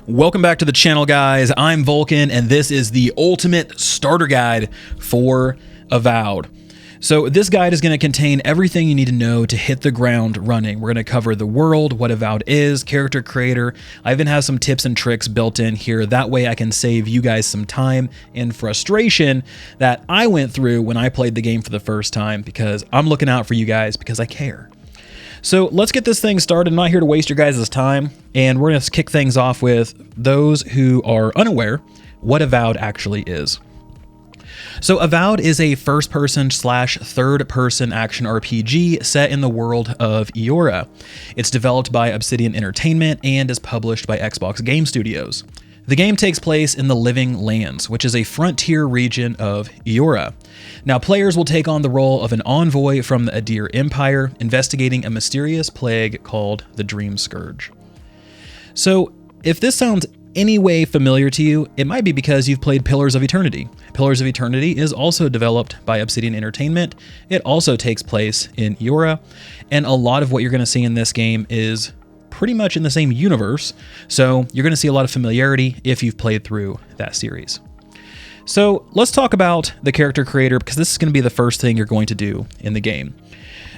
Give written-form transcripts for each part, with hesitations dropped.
Welcome back to the channel, guys. I'm Vulkan, and this is the ultimate starter guide for Avowed. So this guide is going to contain everything you need to know to hit the ground running. We're going to cover the world, what Avowed is, character creator. I even have some tips and tricks built in here. That way I can save you guys some time and frustration that I went through when I played the game for the first time, because I'm looking out for you guys because I care. So let's get this thing started. I'm not here to waste your guys' time, and we're going to kick things off with those who are unaware what Avowed actually is. So Avowed is a first-person / third-person action RPG set in the world of Eora. It's developed by Obsidian Entertainment and is published by Xbox Game Studios. The game takes place in the Living Lands, which is a frontier region of Eora. Now, players will take on the role of an envoy from the Adir Empire, investigating a mysterious plague called the Dream Scourge. So, if this sounds any way familiar to you, it might be because you've played Pillars of Eternity. Pillars of Eternity is also developed by Obsidian Entertainment. It also takes place in Eora, and a lot of what you're going to see in this game is pretty much in the same universe, so you're going to see a lot of familiarity if you've played through that series. So let's talk about the character creator, because this is going to be the first thing you're going to do in the game.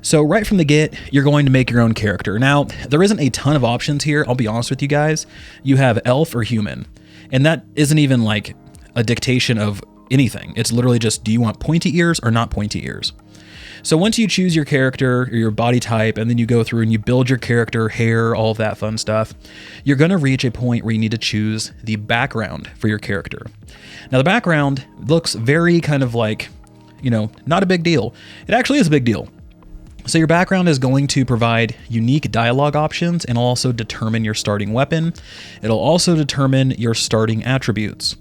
So right from the get, you're going to make your own character. Now, there isn't a ton of options here, I'll be honest with you guys. You have elf or human, and that isn't even like a dictation of anything. It's literally just, do you want pointy ears or not pointy ears? So once you choose your character or your body type, and then you go through and you build your character, hair, all of that fun stuff, you're going to reach a point where you need to choose the background for your character. Now, the background looks very kind of like, not a big deal. It actually is a big deal. So your background is going to provide unique dialogue options and also determine your starting weapon. It'll also determine your starting attributes.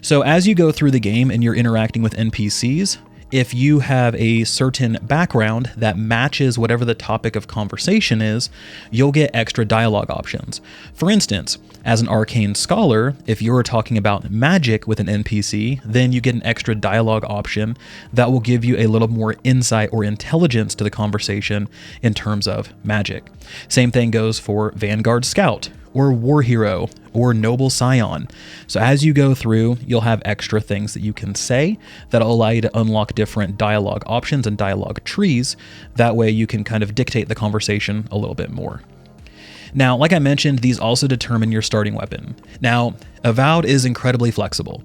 So as you go through the game and you're interacting with NPCs, if you have a certain background that matches whatever the topic of conversation is, you'll get extra dialogue options. For instance, as an arcane scholar, if you're talking about magic with an NPC, then you get an extra dialogue option that will give you a little more insight or intelligence to the conversation in terms of magic. Same thing goes for Vanguard Scout, or War Hero, or Noble Scion. So as you go through, you'll have extra things that you can say that'll allow you to unlock different dialogue options and dialogue trees. That way you can kind of dictate the conversation a little bit more. Now, like I mentioned, these also determine your starting weapon. Now, Avowed is incredibly flexible.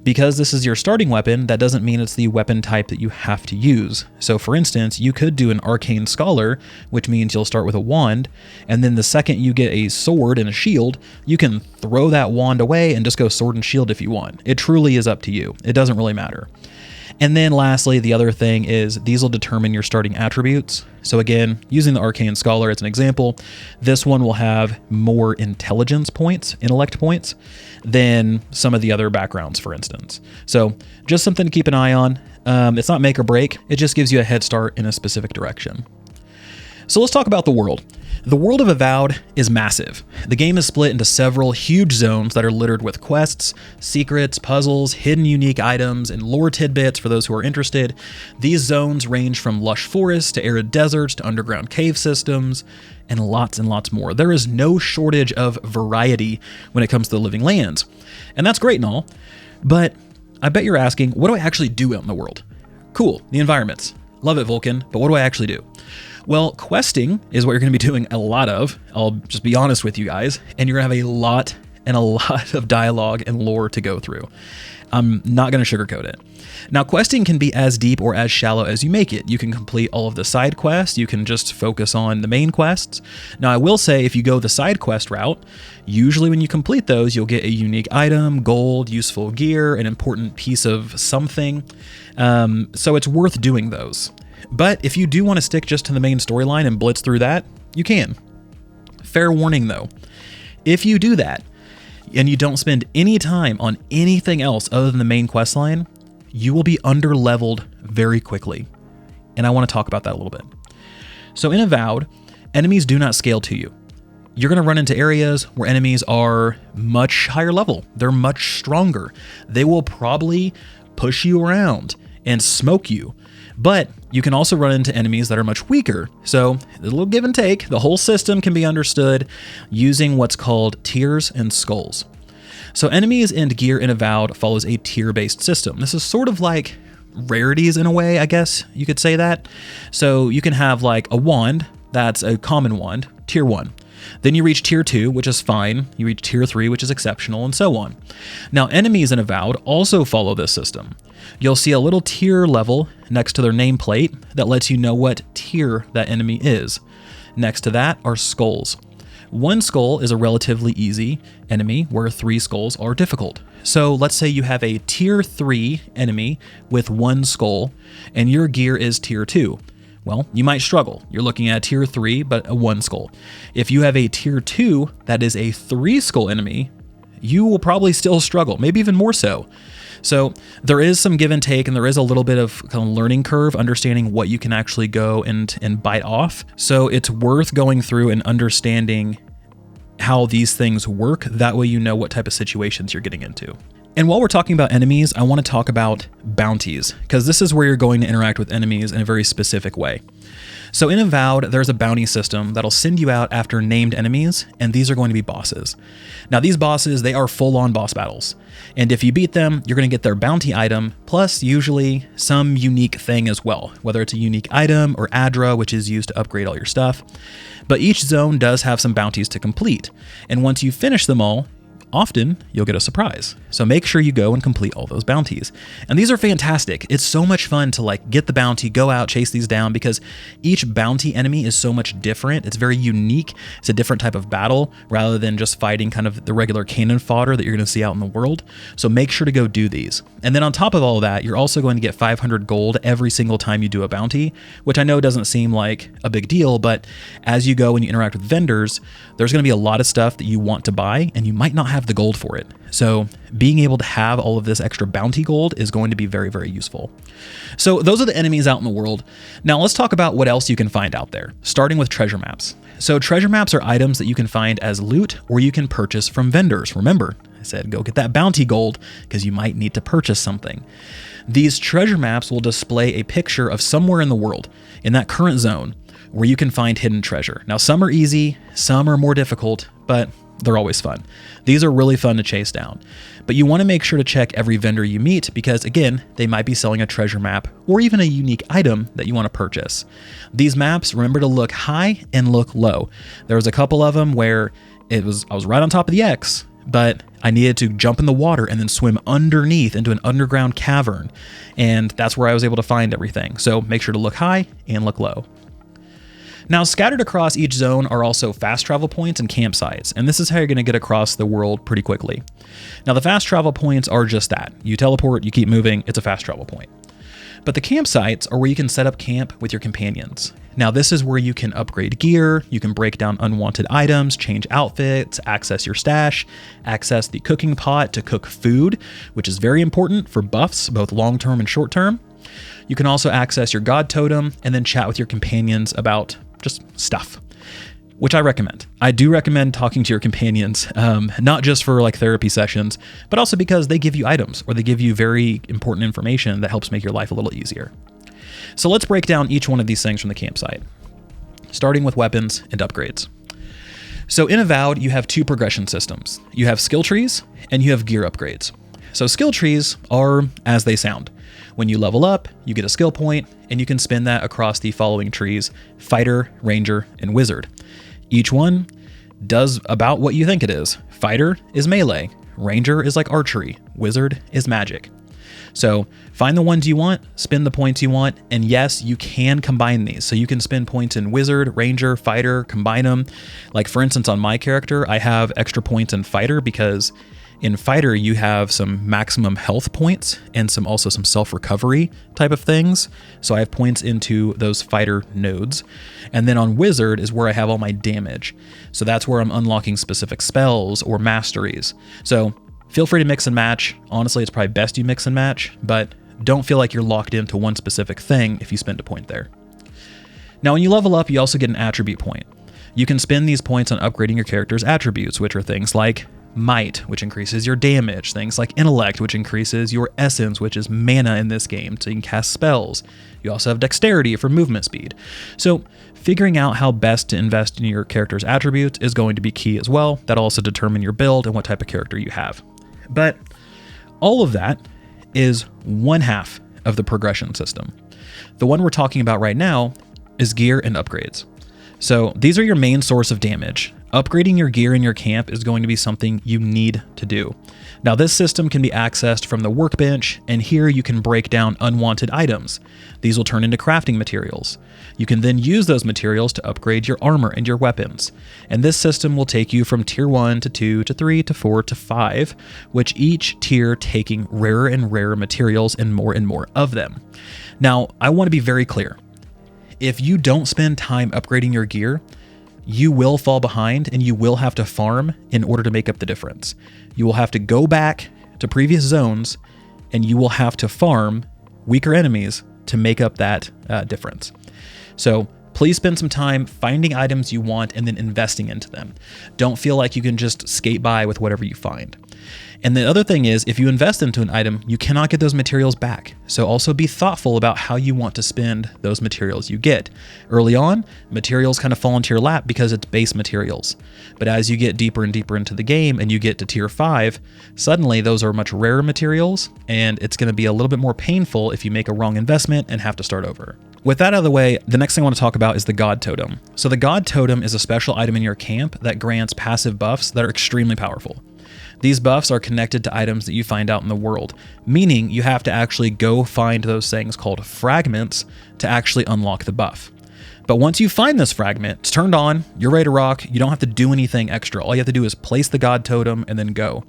Because this is your starting weapon, that doesn't mean it's the weapon type that you have to use. So for instance, you could do an arcane scholar, which means you'll start with a wand, and then the second you get a sword and a shield, you can throw that wand away and just go sword and shield if you want. It truly is up to you. It doesn't really matter. And then lastly, the other thing is these will determine your starting attributes. So again, using the Arcane Scholar as an example, this one will have more intelligence points, intellect points, than some of the other backgrounds, for instance. So just something to keep an eye on. It's not make or break. It just gives you a head start in a specific direction. So let's talk about the world. The world of Avowed is massive. The game is split into several huge zones that are littered with quests, secrets, puzzles, hidden unique items, and lore tidbits for those who are interested. These zones range from lush forests to arid deserts to underground cave systems, and lots more. There is no shortage of variety when it comes to the Living Lands. And that's great and all, but I bet you're asking, what do I actually do out in the world? Cool, the environments. Love it, Vulkan, but what do I actually do? Well, questing is what you're going to be doing a lot of. I'll just be honest with you guys, and you're going to have a lot of dialogue and lore to go through. I'm not going to sugarcoat it. Now, questing can be as deep or as shallow as you make it. You can complete all of the side quests. You can just focus on the main quests. Now, I will say if you go the side quest route, usually when you complete those, you'll get a unique item, gold, useful gear, an important piece of something. So it's worth doing those. But if you do want to stick just to the main storyline and blitz through that, you can. Fair warning though, if you do that and you don't spend any time on anything else other than the main quest line, you will be under-leveled very quickly. And I want to talk about that a little bit. So in Avowed, enemies do not scale to you. You're going to run into areas where enemies are much higher level. They're much stronger. They will probably push you around and smoke you. But you can also run into enemies that are much weaker. So a little give and take. The whole system can be understood using what's called tiers and skulls. So enemies and gear in Avowed follows a tier-based system. This is sort of like rarities in a way, I guess you could say that. So you can have like a wand, that's a common wand, tier 1. Then you reach tier 2, which is fine. You reach tier 3, which is exceptional, and so on. Now, enemies in Avowed also follow this system. You'll see a little tier level next to their nameplate that lets you know what tier that enemy is. Next to that are skulls. 1 skull is a relatively easy enemy, where 3 skulls are difficult. So let's say you have a tier 3 enemy with 1 skull, and your gear is tier 2. Well, you might struggle. You're looking at tier 3, but a 1 skull. If you have a tier 2 that is a 3 skull enemy, you will probably still struggle, maybe even more so. So there is some give and take, and there is a little bit of kind of learning curve, understanding what you can actually go and bite off. So it's worth going through and understanding how these things work. That way you know what type of situations you're getting into. And while we're talking about enemies, I want to talk about bounties, because this is where you're going to interact with enemies in a very specific way. So in Avowed, there's a bounty system that'll send you out after named enemies, and these are going to be bosses. Now these bosses, they are full-on boss battles. And if you beat them, you're going to get their bounty item, plus usually some unique thing as well, whether it's a unique item or Adra, which is used to upgrade all your stuff. But each zone does have some bounties to complete. And once you finish them all, often you'll get a surprise. So make sure you go and complete all those bounties. And these are fantastic. It's so much fun to like get the bounty, go out, chase these down, because each bounty enemy is so much different. It's very unique. It's a different type of battle rather than just fighting kind of the regular cannon fodder that you're going to see out in the world. So make sure to go do these. And then on top of all of that, you're also going to get 500 gold every single time you do a bounty, which I know doesn't seem like a big deal, but as you go and you interact with vendors, there's going to be a lot of stuff that you want to buy and you might not have the gold for it. So being able to have all of this extra bounty gold is going to be very, very useful. So those are the enemies out in the world. Now let's talk about what else you can find out there, starting with treasure maps. So treasure maps are items that you can find as loot or you can purchase from vendors. Remember, I said go get that bounty gold because you might need to purchase something. These treasure maps will display a picture of somewhere in the world, in that current zone, where you can find hidden treasure. Now some are easy, some are more difficult, but they're always fun. These are really fun to chase down. But you want to make sure to check every vendor you meet because, again, they might be selling a treasure map or even a unique item that you want to purchase. These maps, remember to look high and look low. There was a couple of them where I was right on top of the X, but I needed to jump in the water and then swim underneath into an underground cavern. And that's where I was able to find everything. So make sure to look high and look low. Now, scattered across each zone are also fast travel points and campsites, and this is how you're going to get across the world pretty quickly. Now, the fast travel points are just that. You teleport, you keep moving, it's a fast travel point. But the campsites are where you can set up camp with your companions. Now, this is where you can upgrade gear, you can break down unwanted items, change outfits, access your stash, access the cooking pot to cook food, which is very important for buffs, both long-term and short-term. You can also access your god totem and then chat with your companions about just stuff, which I recommend. I do recommend talking to your companions, not just for like therapy sessions, but also because they give you items or they give you very important information that helps make your life a little easier. So let's break down each one of these things from the campsite, starting with weapons and upgrades. So in Avowed, you have 2 progression systems. You have skill trees and you have gear upgrades. So skill trees are as they sound. When you level up, you get a skill point, and you can spin that across the following trees: Fighter, Ranger, and Wizard. Each one does about what you think it is. Fighter is melee, Ranger is like archery, Wizard is magic. So find the ones you want, spin the points you want, and yes, you can combine these. So you can spend points in Wizard, Ranger, Fighter, combine them. Like for instance, on my character, I have extra points in Fighter because in Fighter, you have some maximum health points and also some self-recovery type of things. So I have points into those Fighter nodes. And then on Wizard is where I have all my damage. So that's where I'm unlocking specific spells or masteries. So feel free to mix and match. Honestly, it's probably best you mix and match, but don't feel like you're locked into one specific thing if you spend a point there. Now, when you level up, you also get an attribute point. You can spend these points on upgrading your character's attributes, which are things like might, which increases your damage, things like intellect, which increases your essence, which is mana in this game, so you can cast spells. You also have dexterity for movement speed. So figuring out how best to invest in your character's attributes is going to be key as well. That'll also determine your build and what type of character you have. But all of that is one half of the progression system. The one we're talking about right now is gear and upgrades. So these are your main source of damage. Upgrading your gear in your camp is going to be something you need to do. Now this system can be accessed from the workbench, and here you can break down unwanted items. These will turn into crafting materials. You can then use those materials to upgrade your armor and your weapons. And this system will take you from tier 1 to 2 to 3 to 4 to 5, which each tier taking rarer and rarer materials and more of them. Now, I want to be very clear. If you don't spend time upgrading your gear, you will fall behind and you will have to farm in order to make up the difference. You will have to go back to previous zones and you will have to farm weaker enemies to make up that difference. So please spend some time finding items you want and then investing into them. Don't feel like you can just skate by with whatever you find. And the other thing is, if you invest into an item, you cannot get those materials back. So also be thoughtful about how you want to spend those materials you get. Early on, materials kind of fall into your lap because it's base materials. But as you get deeper and deeper into the game and you get to tier 5, suddenly those are much rarer materials, and it's going to be a little bit more painful if you make a wrong investment and have to start over. With that out of the way, the next thing I want to talk about is the God Totem. So the God Totem is a special item in your camp that grants passive buffs that are extremely powerful. These buffs are connected to items that you find out in the world, meaning you have to actually go find those things called fragments to actually unlock the buff. But once you find this fragment, it's turned on, you're ready to rock, you don't have to do anything extra. All you have to do is place the God Totem and then go.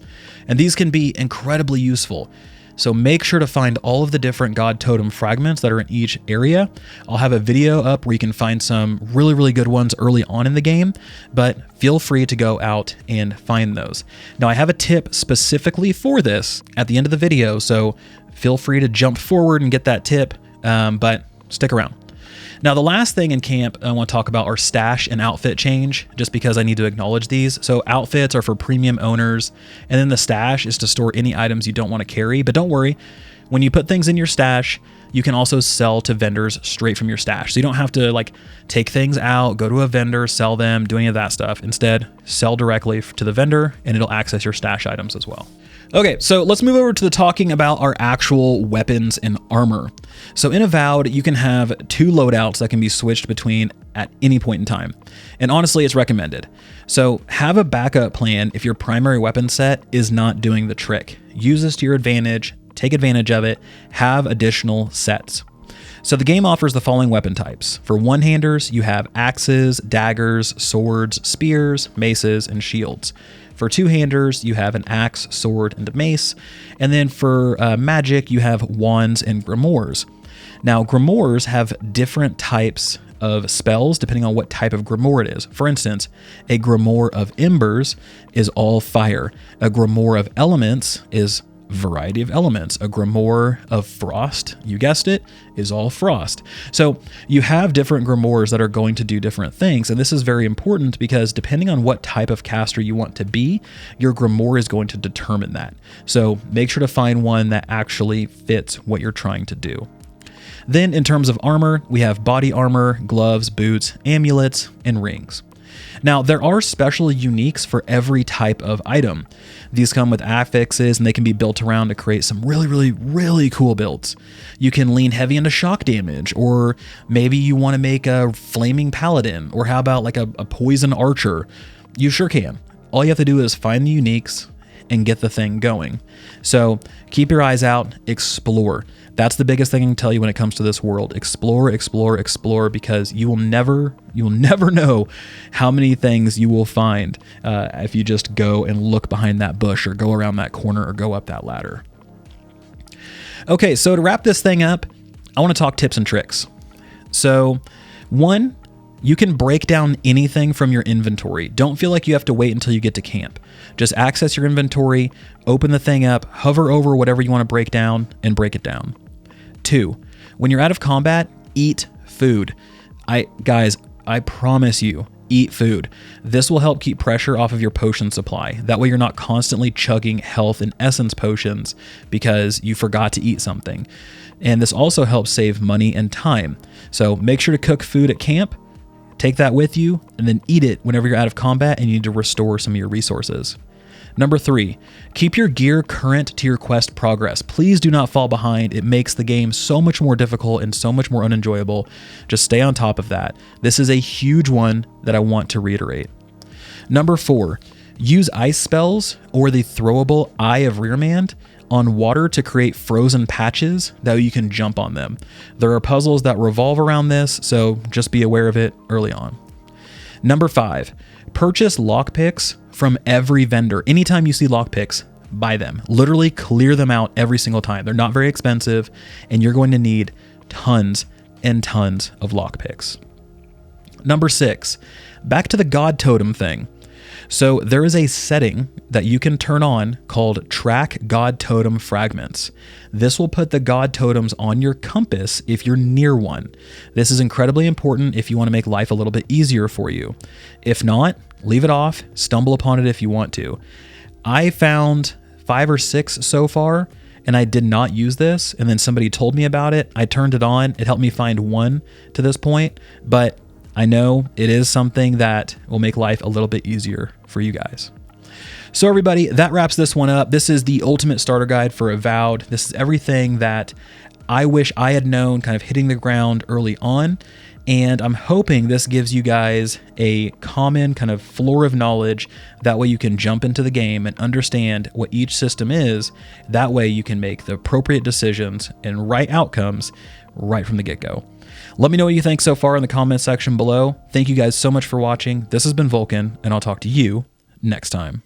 And these can be incredibly useful. So make sure to find all of the different God Totem fragments that are in each area. I'll have a video up where you can find some really, really good ones early on in the game, but feel free to go out and find those. Now I have a tip specifically for this at the end of the video, so feel free to jump forward and get that tip, but stick around. Now, the last thing in camp I want to talk about are stash and outfit change, just because I need to acknowledge these. So outfits are for premium owners, and then the stash is to store any items you don't want to carry. But don't worry, when you put things in your stash, you can also sell to vendors straight from your stash. So you don't have to like take things out, go to a vendor, sell them, do any of that stuff. Instead, sell directly to the vendor and it'll access your stash items as well. Okay, so let's move over to the talking about our actual weapons and armor. So in Avowed, you can have 2 loadouts that can be switched between at any point in time. And honestly, it's recommended. So have a backup plan if your primary weapon set is not doing the trick. Use this to your advantage, take advantage of it, have additional sets. So the game offers the following weapon types. For one-handers, you have axes, daggers, swords, spears, maces, and shields. For two-handers, you have an axe, sword, and a mace. And then for magic, you have wands and grimoires. Now, grimoires have different types of spells depending on what type of grimoire it is. For instance, a grimoire of embers is all fire. A grimoire of elements is variety of elements. A grimoire of frost, you guessed it, is all frost. So you have different grimoires that are going to do different things, and this is very important because depending on what type of caster you want to be, your grimoire is going to determine that. So make sure to find one that actually fits what you're trying to do. Then in terms of armor, we have body armor, gloves, boots, amulets, and rings. Now, there are special uniques for every type of item. These come with affixes and they can be built around to create some really cool builds. You can lean heavy into shock damage, or maybe you want to make a flaming paladin, or how about like a poison archer? You sure can. All you have to do is find the uniques and get the thing going. So keep your eyes out, explore. That's the biggest thing I can tell you when it comes to this world. Explore, explore, explore, because you will never know how many things you will find if you just go and look behind that bush or go around that corner or go up that ladder. Okay, so to wrap this thing up, I want to talk tips and tricks. So, 1, you can break down anything from your inventory. Don't feel like you have to wait until you get to camp. Just access your inventory, open the thing up, hover over whatever you want to break down, and break it down. 2, when you're out of combat, eat food. Guys, I promise you, eat food. This will help keep pressure off of your potion supply. That way you're not constantly chugging health and essence potions because you forgot to eat something. And this also helps save money and time. So make sure to cook food at camp, take that with you, and then eat it whenever you're out of combat and you need to restore some of your resources. Number 3, keep your gear current to your quest progress. Please do not fall behind. It makes the game so much more difficult and so much more unenjoyable. Just stay on top of that. This is a huge one that I want to reiterate. Number 4, use ice spells or the throwable Eye of Rearmand on water to create frozen patches that you can jump on them. There are puzzles that revolve around this, so just be aware of it early on. Number 5, purchase lockpicks from every vendor. Anytime you see lockpicks, buy them. Literally clear them out every single time. They're not very expensive, and you're going to need tons and tons of lockpicks. Number 6, back to the God Totem thing. So there is a setting that you can turn on called Track God Totem Fragments. This will put the God Totems on your compass if you're near one. This is incredibly important if you want to make life a little bit easier for you. If not, leave it off, stumble upon it if you want to. I found 5 or 6 so far, and I did not use this, and then somebody told me about it. I turned it on. It helped me find 1 to this point, but I know it is something that will make life a little bit easier for you guys. So everybody, that wraps this one up. This is the ultimate starter guide for Avowed. This is everything that I wish I had known, kind of hitting the ground early on. And I'm hoping this gives you guys a common kind of floor of knowledge. That way you can jump into the game and understand what each system is. That way you can make the appropriate decisions and right outcomes right from the get-go. Let me know what you think so far in the comments section below. Thank you guys so much for watching. This has been Vulkan, and I'll talk to you next time.